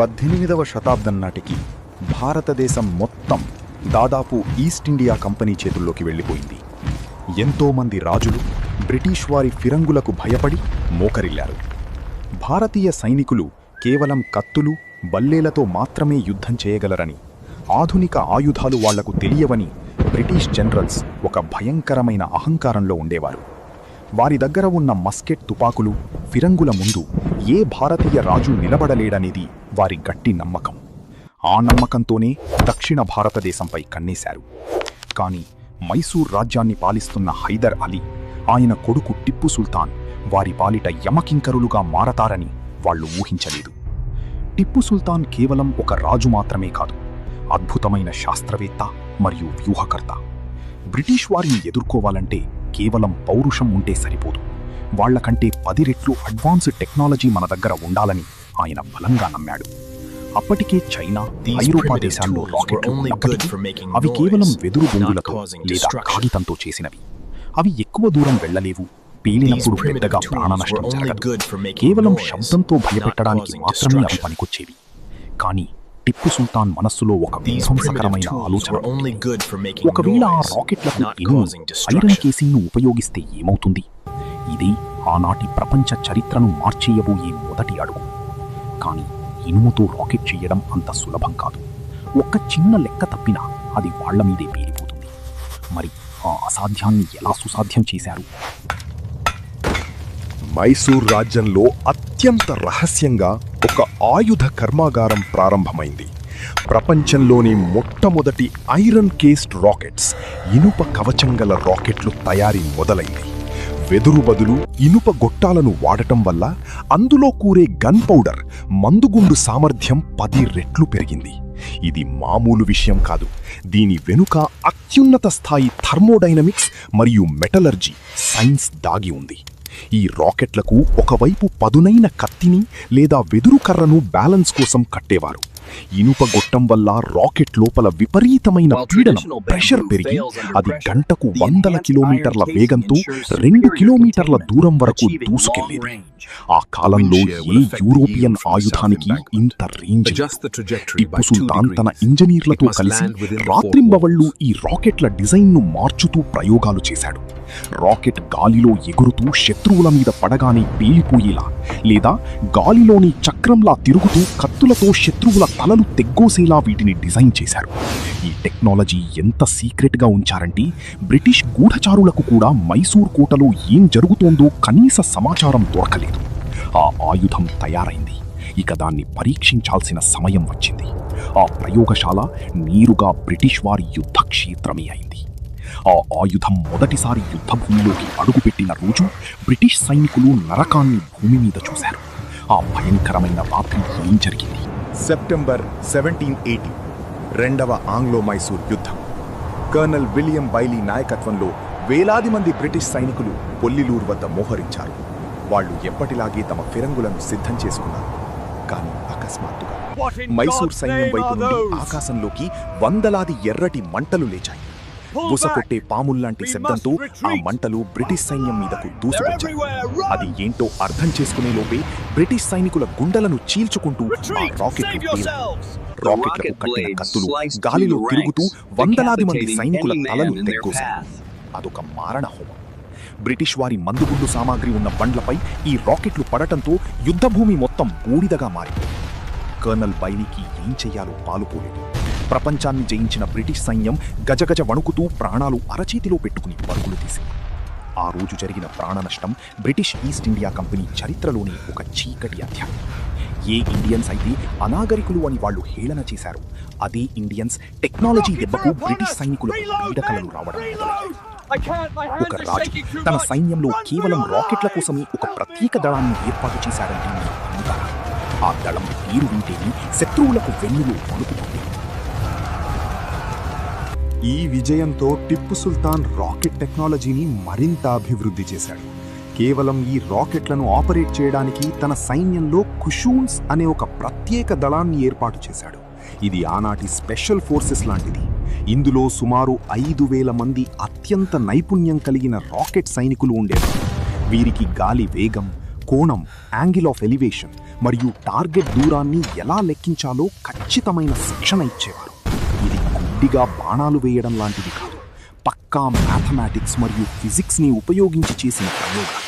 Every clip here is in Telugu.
18వ శతాబ్దం నాటికి భారతదేశం మొత్తం దాదాపు ఈస్ట్ ఇండియా కంపెనీ చేతుల్లోకి వెళ్ళిపోయింది. ఎంతోమంది రాజులు బ్రిటిష్ వారి ఫిరంగులకు భయపడి మోకరిల్లారు. భారతీయ సైనికులు కేవలం కత్తులు, బల్లేలతో మాత్రమే యుద్ధం చేయగలరని, ఆధునిక ఆయుధాలు వాళ్లకు తెలియవని బ్రిటిష్ జనరల్స్ ఒక భయంకరమైన అహంకారంలో ఉండేవారు. వారి దగ్గర ఉన్న మస్కెట్ తుపాకులు, ఫిరంగుల ముందు ఏ భారతీయ రాజు నిలబడలేడనేది వారి గట్టి నమ్మకం. ఆ నమ్మకంతోనే దక్షిణ భారతదేశంపై కన్నేశారు. కానీ మైసూర్ రాజ్యాన్ని పాలిస్తున్న హైదర్ అలీ, ఆయన కొడుకు టిప్పు సుల్తాన్ వారి పాలిట యమకింకరులుగా మారతారని వాళ్లు ఊహించలేదు. టిప్పు సుల్తాన్ కేవలం ఒక రాజు మాత్రమే కాదు, అద్భుతమైన శాస్త్రవేత్త మరియు వ్యూహకర్త. బ్రిటిష్ వారిని ఎదుర్కోవాలంటే కేవలం పౌరుషం ఉంటే సరిపోదు, వాళ్లకంటే 10 రెట్లు అడ్వాన్స్డ్ టెక్నాలజీ మన దగ్గర ఉండాలని ఆయన బలంగా నమ్మాడు. అప్పటికే చైనా, ఐరోపా దేశాల్లో రాకెట్లు ఉన్నప్పటికీ అవి కేవలం వెదురు బొంగులతో లేదా కాగితంతో చేసినవి. అవి ఎక్కువ దూరం వెళ్లలేవు, పేలినప్పుడు పెద్దగా ప్రాణనష్టం జరగదు. కేవలం శబ్దంతో భయపెట్టడానికి మాత్రమే అవి పనికొచ్చేవి. కానీ టిప్పు సుల్తాన్ మనస్సులో ఒక విధ్వంసకరమైన ఆలోచన. ఒకవేళ ఆ రాకెట్లకు ఇనుము, ఐరన్ కేసింగ్ను ఉపయోగిస్తే ఏమవుతుంది? ఇది ఆనాటి ప్రపంచ చరిత్రను మార్చేయబోయే మొదటి అడుగు. కానీ ఇనుముతో రాకెట్ చేయడం అంత సులభం కాదు. ఒక్క చిన్న లెక్క తప్పినా అది వాళ్ల మీదే పేలిపోతుంది. మరి ఆ అసాధ్యాన్ని ఎలా సుసాధ్యం చేశారు? మైసూర్ రాజ్యంలో అత్యంత రహస్యంగా ఒక ఆయుధ కర్మాగారం ప్రారంభమైంది. ప్రపంచంలోని మొట్టమొదటి ఐరన్ కేస్డ్ రాకెట్స్, ఇనుప కవచం గల రాకెట్లు తయారీ మొదలైంది. వెదురు బదులు ఇనుప గొట్టాలను వాడటం వల్ల అందులో కూరే గన్ పౌడర్, మందుగుండు సామర్థ్యం 10 రెట్లు పెరిగింది. ఇది మామూలు విషయం కాదు. దీని వెనుక అత్యున్నత స్థాయి థర్మోడైనమిక్స్ మరియు మెటలర్జీ సైన్స్ దాగి ఉంది. ఈ రాకెట్లకు ఒకవైపు పదునైన కత్తిని లేదా వెదురు కర్రను బ్యాలెన్స్ కోసం కట్టేవారు. ఇనుప గొట్టం వల్ల రాకెట్ లోపల విపరీతమైన పీడనం, ప్రెషర్ పెరిగి అది గంటకు 100 కిలోమీటర్ల వేగంతో 2 కిలోమీటర్ల దూరం వరకు దూసుకెళ్లేది. ఆ కాలంలో ఏ యూరోపియన్ ఆయుధానికి ఇంత రేంజ్. టిప్పు సుల్తాన్ తన ఇంజనీర్లతో కలిసి రాత్రింబవళ్లు ఈ రాకెట్ల డిజైన్ను మార్చుతూ ప్రయోగాలు చేశాడు. రాకెట్ గాలిలో ఎగురుతూ శత్రువుల మీద పడగానే పేలిపోయేలా, లేదా గాలిలోని చక్రంలా తిరుగుతూ కత్తులతో శత్రువుల తలలు తెగ్గోసేలా వీటిని డిజైన్ చేశారు. ఈ టెక్నాలజీ ఎంత సీక్రెట్గా ఉంచారంటే బ్రిటిష్ గూఢచారులకు కూడా మైసూర్ కోటలో ఏం జరుగుతోందో కనీస సమాచారం దొరకలేదు. ఆ ఆయుధం తయారైంది. ఇక దాన్ని పరీక్షించాల్సిన సమయం వచ్చింది. ఆ ప్రయోగశాల నేరుగా బ్రిటిష్ వారి యుద్ధక్షేత్రమే అయింది. ఆ ఆయుధం మొదటిసారి యుద్ధభూమిలోకి అడుగుపెట్టిన రోజు బ్రిటిష్ సైనికులు నరకాన్ని భూమి మీద చూశారు. ఆ భయంకరమైన రాత్రి ఏం జరిగింది? సెప్టెంబర్ 1780, రెండవ ఆంగ్లో మైసూర్ యుద్ధం. కర్నల్ విలియం బైలీ నాయకత్వంలో వేలాది మంది బ్రిటిష్ సైనికులు పొల్లిలూరు వద్ద మోహరించారు. వాళ్లు ఎప్పటిలాగే తమ ఫిరంగులను సిద్ధం చేసుకున్నారు. కానీ అకస్మాత్తుగా మైసూర్ సైన్యం వైపు నుండి ఆకాశంలోకి వందలాది ఎర్రటి మంటలు లేచాయి. బుసకొట్టే పాముల్లాంటి శబ్దంతో ఆ మంటలు బ్రిటిష్ సైన్యం మీదకు దూసుకొచ్చాయి. అది ఏంటో అర్థం చేసుకునే లోపే బ్రిటిష్ సైనికుల గుండెలను చీల్చుకుంటూ ఆ రాకెట్లకు కట్టిన కత్తులు గాలిలో తిరుగుతూ వందలాది మంది సైనికుల తలలు తెగ్గోశాయి. అదొక మారణ హోమం. బ్రిటిష్ వారి మందుగుండు సామాగ్రి ఉన్న బండ్లపై ఈ రాకెట్లు పడటంతో యుద్ధభూమి మొత్తం బూడిదగా మారింది. కర్నల్ బైలీకి ఏం చెయ్యాలో పాలుపోలేదు. ప్రపంచాన్ని జయించిన బ్రిటిష్ సైన్యం గజగజ వణుకుతూ ప్రాణాలు అరచేతిలో పెట్టుకుని పరుగులు తీసింది. ఆ రోజు జరిగిన ప్రాణనష్టం బ్రిటిష్ ఈస్ట్ ఇండియా కంపెనీ చరిత్రలోని ఒక చీకటి అధ్యాయం. ఏ ఇండియన్స్ అయితే అనాగరికులు అని వాళ్లు హేళన చేశారు, అదే ఇండియన్స్ టెక్నాలజీ దెబ్బకు బ్రిటిష్ సైనికులకు పీడకలలు రావడం మొదలయ్యాయి. ఒక రాజు తన సైన్యంలో కేవలం రాకెట్ల కోసమే ఒక ప్రత్యేక దళాన్ని ఏర్పాటు చేశారంటే మీరు నమ్ముతారా? ఆ దళం పేరు వింటేనే శత్రువులకు వెన్నులో వణుకుతుంది. ఈ విజయంతో టిప్పు సుల్తాన్ రాకెట్ టెక్నాలజీని మరింత అభివృద్ధి చేశాడు. కేవలం ఈ రాకెట్లను ఆపరేట్ చేయడానికి తన సైన్యంలో కుషూన్స్ అనే ఒక ప్రత్యేక దళాన్ని ఏర్పాటు చేశాడు. ఇది ఆనాటి స్పెషల్ ఫోర్సెస్ లాంటిది. ఇందులో సుమారు 5,000 మంది అత్యంత నైపుణ్యం కలిగిన రాకెట్ సైనికులు ఉండేవారు. వీరికి గాలి వేగం, కోణం, యాంగిల్ ఆఫ్ ఎలివేషన్ మరియు టార్గెట్ దూరాన్ని ఎలా లెక్కించాలో ఖచ్చితమైన శిక్షణ ఇచ్చేవారు. ఇది గుడ్డిగా బాణాలు వేయడం లాంటిది కాదు, పక్కా మ్యాథమెటిక్స్ మరియు ఫిజిక్స్ని ఉపయోగించి చేసిన ప్రయోగాలు.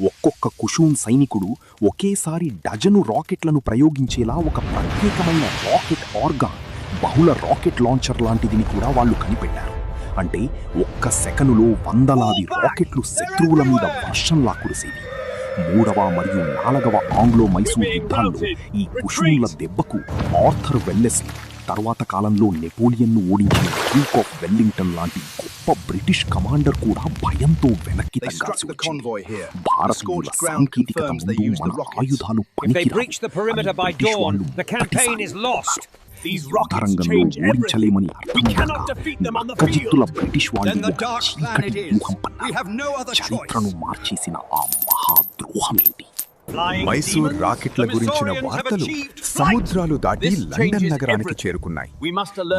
ఒక్కొక్క కుషూన్ సైనికుడు ఒకేసారి డజను రాకెట్లను ప్రయోగించేలా ఒక ప్రత్యేకమైన రాకెట్ ఆర్గాన్, బహుళ రాకెట్ లాంచర్ లాంటిదిని కూడా వాళ్ళు కనిపెట్టారు. అంటే ఒక్క సెకనులో వందలాది రాకెట్లు శత్రువుల మీద వర్షంలా కురిసేవి. 3వ మరియు 4వ ఆంగ్లో మైసూర్ యుద్ధాల్లో ఈ కుషూన్ల దెబ్బకు ఆర్థర్ వెల్లెస్లీ, తర్వాత కాలంలో నెపోలియన్ను ఓడించిన డ్యూక్ ఆఫ్ వెల్లింగ్టన్ లాంటి గొప్ప బ్రిటిష్ కమాండర్ కూడా భయంతో వెనక్కి తగ్గాల్సి వచ్చింది. భారతీయుల సాంకేతికత ముందు మన ఆయుధాలు పనికిరావు. రంగంలో ఓడించలేమని అర్థమయ్యాక బ్రిటిష్ వాళ్ళు చీకటి వ్యూహం పన్నారు. చరిత్రను మార్చేసిన ఆ మహాద్రోహమేంటి? మైసూర్ రాకెట్ల గురించిన వార్తలు సముద్రాలు దాటి లండన్ నగరానికి చేరుకున్నాయి.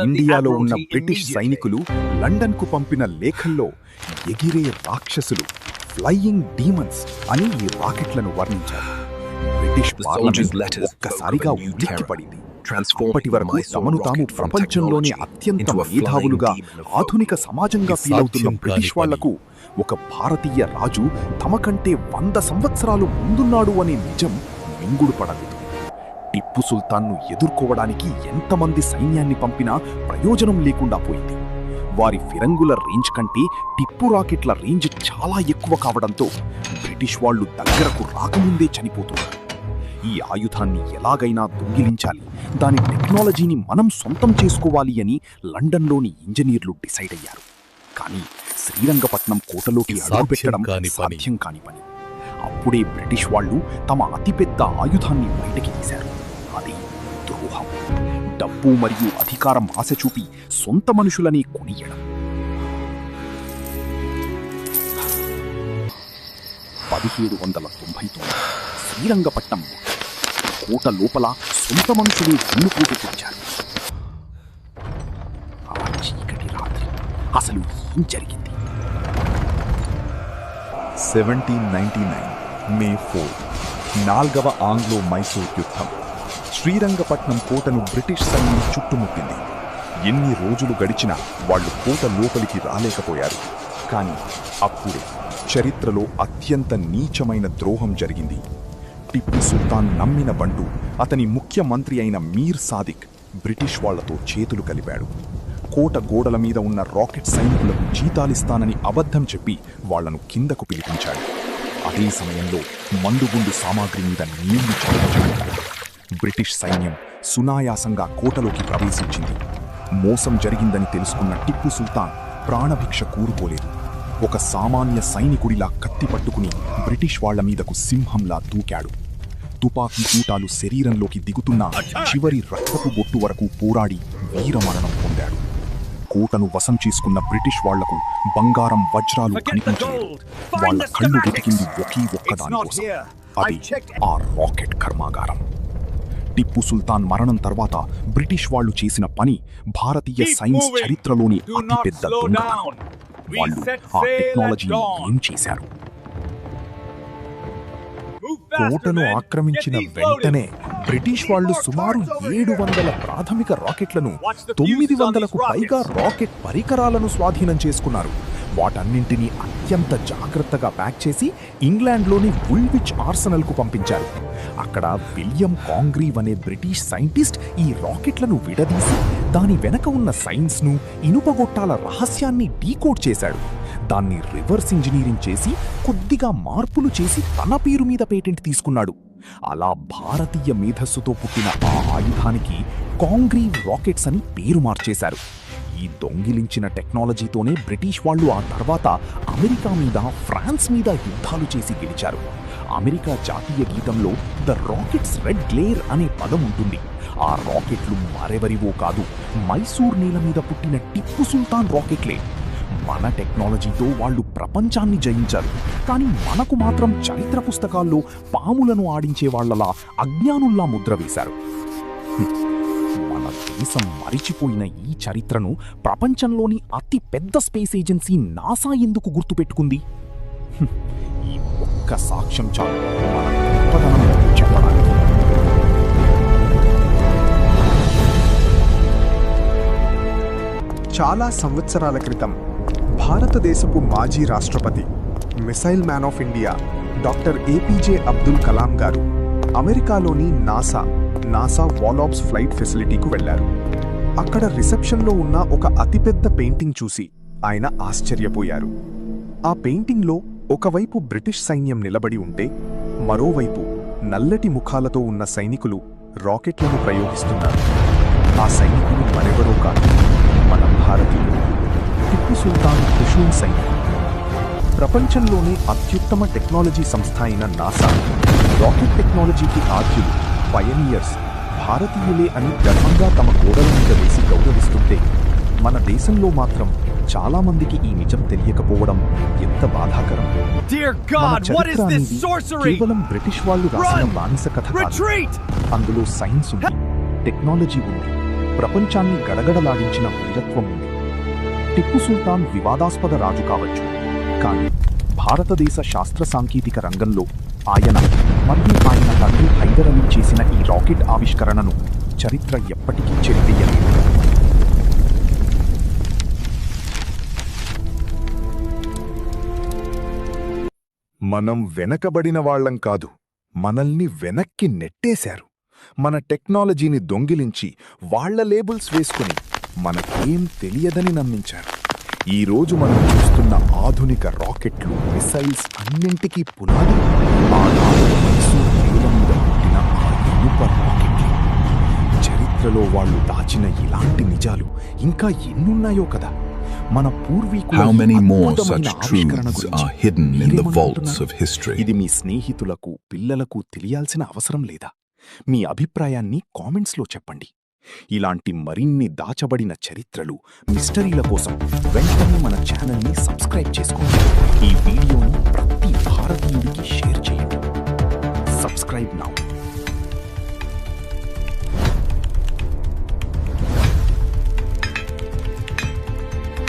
ఇండియాలో ఉన్న బ్రిటిష్ సైనికులు లండన్కు పంపిన లేఖల్లో ఎగిరే రాక్షసులు, ఫ్లయింగ్ డీమన్స్ అని ఈ రాకెట్లను వర్ణించారు. బ్రిటిష్ పార్లమెంట్ ఒక్కసారిగా ఉలిక్కిపడింది. అప్పటి వరకు తమను తాము ప్రపంచంలోని అత్యంత మేధావులుగా, ఆధునిక సమాజంగా ఫీలవుతున్న బ్రిటిష్ వాళ్లకు ఒక భారతీయ రాజు తమ కంటే 100 సంవత్సరాలు ముందున్నాడు అనే నిజం మింగుడు పడలేదు. టిప్పు సుల్తాన్ను ఎదుర్కోవడానికి ఎంతమంది సైన్యాన్ని పంపినా ప్రయోజనం లేకుండా పోయింది. వారి ఫిరంగుల రేంజ్ కంటే టిప్పు రాకెట్ల రేంజ్ చాలా ఎక్కువ కావడంతో బ్రిటిష్ వాళ్లు దగ్గరకు రాకముందే చనిపోతున్నారు. ఈ ఆయుధాన్ని ఎలాగైనా దొంగిలించాలి, దాని టెక్నాలజీని మనం సొంతం చేసుకోవాలి అని లండన్లోని ఇంజనీర్లు డిసైడ్ అయ్యారు. కానీ శ్రీరంగపట్నం కోటలోకి అడుగుపెట్టడం సాధ్యం కాని పని. అప్పుడే బ్రిటిష్ వాళ్ళు తమ అతిపెద్ద ఆయుధాన్ని బయటకి తీశారు. అది ద్రోహం. డబ్బు మరియు అధికారం ఆశ చూపి సొంత మనుషులని కొనియడం. 1799 శ్రీరంగపట్నం కోట లోపల సొంత మనుషులు గుండుపోటు పొడిచారు. ఆ చీకటి రాత్రి అసలు ఏం జరిగింది? 1799 మే 4 4వ ఆంగ్లో మైసూర్ యుద్ధం. శ్రీరంగపట్నం కోటను బ్రిటిష్ సైన్యం చుట్టుముట్టింది. ఎన్ని రోజులు గడిచినా వాళ్ళు కోట లోపలికి రాలేకపోయారు. కానీ అప్పుడే చరిత్రలో అత్యంత నీచమైన ద్రోహం జరిగింది. టిప్పు సుల్తాన్ నమ్మిన బంటు, అతని ముఖ్యమంత్రి అయిన మీర్ సాదిక్ బ్రిటిష్ వాళ్లతో చేతులు కలిపాడు. కోట గోడల మీద ఉన్న రాకెట్ సైనికులకు జీతాలిస్తానని అబద్ధం చెప్పి వాళ్లను కిందకు పిలిపించాడు. అదే సమయంలో మందుగుండు సామాగ్రి మీద నీళ్లు చల్లారు. బ్రిటిష్ సైన్యం సునాయాసంగా కోటలోకి ప్రవేశించింది. మోసం జరిగిందని తెలుసుకున్న టిప్పు సుల్తాన్ ప్రాణభిక్ష కూరుకోలేదు. ఒక సామాన్య సైనికుడిలా కత్తి పట్టుకుని బ్రిటిష్ వాళ్ల మీదకు సింహంలా దూకాడు. తుపాకీ తూటాలు శరీరంలోకి దిగుతున్న చివరి రక్తపు బొట్టు వరకు పోరాడి వీరమరణం పొందాడు. కోటను వశం చేసుకున్న బ్రిటిష్ వాళ్లకు బంగారం, వజ్రాలు కనిపించలేదు. వాళ్ళ కళ్ళు వెతికింది ఒకే ఒక్కదాని కోసం. అది ఆ రాకెట్ కర్మాగారం. టిప్పు సుల్తాన్ మరణం తర్వాత బ్రిటిష్ వాళ్లు చేసిన పని భారతీయ సైన్స్ చరిత్రలోని అతిపెద్ద దొంగతనం. వాళ్ళు ఆ టెక్నాలజీని ఏం చేశారు? కోటను ఆక్రమించిన వెంటనే బ్రిటిష్ వాళ్లు సుమారు 700 ప్రాథమిక రాకెట్లను, 900కు పైగా రాకెట్ పరికరాలను స్వాధీనం చేసుకున్నారు. వాటన్నింటినీ అత్యంత జాగ్రత్తగా ప్యాక్ చేసి ఇంగ్లాండ్లోని వుల్విచ్ ఆర్సనల్కు పంపించారు. అక్కడ విలియం కాంగ్రీవ్ అనే బ్రిటిష్ సైంటిస్ట్ ఈ రాకెట్లను విడదీసి దాని వెనక ఉన్న సైన్స్ను, ఇనుపగొట్టాల రహస్యాన్ని డీకోడ్ చేశాడు. దాన్ని రివర్స్ ఇంజనీరింగ్ చేసి కొద్దిగా మార్పులు చేసి తన పేరు మీద పేటెంట్ తీసుకున్నాడు. అలా భారతీయ మేధస్సుతో పుట్టిన ఆ ఆయుధానికి కాంగ్రీవ్ రాకెట్స్ అని పేరు మార్చేశారు. ఈ దొంగిలించిన టెక్నాలజీతోనే బ్రిటిష్ వాళ్ళు ఆ తర్వాత అమెరికా మీద, ఫ్రాన్స్ మీద యుద్ధాలు చేసి గెలిచారు. అమెరికా జాతీయ గీతంలో ద రాకెట్స్ రెడ్ గ్లేర్ అనే పదం ఉంటుంది. ఆ రాకెట్లు మరెవరివో కాదు, మైసూర్ నేల మీద పుట్టిన టిప్పు సుల్తాన్ రాకెట్లే. మన టెక్నాలజీతో వాళ్ళు ప్రపంచాన్ని జయించారు. కానీ మనకు మాత్రం చరిత్ర పుస్తకాల్లో పాములను ఆడించే వాళ్లలా అజ్ఞానుల్లా ముద్ర వేశారు. మన దేశం మరిచిపోయిన ఈ చరిత్రను ప్రపంచంలోని అతి పెద్ద స్పేస్ ఏజెన్సీ నాసా ఎందుకు గుర్తుపెట్టుకుంది? ఈ ఒక్క సాక్ష్యం చాలు మన గొప్పదనం చెప్పడానికి. చాలా సంవత్సరాల క్రితం భారతదేశపు మాజీ రాష్ట్రపతి, missile man of India doctor APJ Abdul Kalam గారు అమెరికాలోని నాసా వాలాబ్స్ ఫ్లైట్ ఫెసిలిటీకు వెళ్లారు. అక్కడ రిసెప్షన్లో ఉన్న ఒక అతిపెద్ద పెయింటింగ్ చూసి ఆయన ఆశ్చర్యపోయారు. ఆ పెయింటింగ్లో ఒకవైపు బ్రిటిష్ సైన్యం నిలబడి ఉంటే, మరోవైపు నల్లటి ముఖాలతో ఉన్న సైనికులు రాకెట్లను ప్రయోగిస్తున్నారు. ఆ సైనికులు మరెవరో కాదు, మన భారతీయులు, టిప్పు సుల్తాన్ ఖుషూన్ సైనికులు. ప్రపంచంలోనే అత్యుత్తమ టెక్నాలజీ సంస్థ అయిన నాసా రాకెట్ టెక్నాలజీకి ఆద్యులు, పయనీయర్స్ భారతీయులే అని గర్వంగా తమ గోడల మీద వేసి గౌరవిస్తుంటే, మన దేశంలో మాత్రం చాలా మందికి ఈ నిజం తెలియకపోవడం ఎంత బాధాకరం. మన చరిత్ర అనేది కేవలం బ్రిటిష్ వాళ్ళు రాసిన బానిస కథ కాదు. అందులో సైన్స్ ఉంది, టెక్నాలజీ ఉంది, ప్రపంచాన్ని గడగడలాడించిన వీరత్వం ఉంది. టిప్పు సుల్తాన్ వివాదాస్పద రాజు కావచ్చు, కానీ భారతదేశ శాస్త్ర సాంకేతిక రంగంలో ఆయన మరియు ఆయన తండ్రి హైదర్ అలీ చేసిన ఈ రాకెట్ ఆవిష్కరణను చరిత్ర ఎప్పటికీ చెరిపేయలేదు. మనం వెనకబడిన వాళ్ళం కాదు, మనల్ని వెనక్కి నెట్టేశారు. మన టెక్నాలజీని దొంగిలించి వాళ్ల లేబుల్స్ వేసుకుని మనకేం తెలియదని నమ్మించారు. ఈరోజు మనం చూస్తున్న ఆధునిక రాకెట్లు, మిసైల్స్ అన్నింటికీ పునాది ఆనాడు మైసూర్ నేల మీద పుట్టిన ఆ ఇనుప రాకెట్లు. చరిత్రలో వాళ్ళు దాచిన ఇలాంటి నిజాలు ఇంకా ఎన్నున్నాయో కదా. మన పూర్వీకుల How many more అద్భుతమైన such ఆవిష్కరణ truths గురించి are hidden in the vaults మీరేమనుకుంటున్నారు? of history? ఇది మీ స్నేహితులకు, పిల్లలకు తెలియాల్సిన అవసరం లేదా? మీ అభిప్రాయాన్ని కామెంట్స్లో చెప్పండి. ఇలాంటి మరిన్ని దాచబడిన చరిత్రలు, మిస్టరీల కోసం వెంటనే మన ఛానల్ని సబ్స్క్రైబ్ చేసుకోండి. ఈ వీడియోను ప్రతి భారతీయుడికి షేర్ చేయండి. Subscribe now.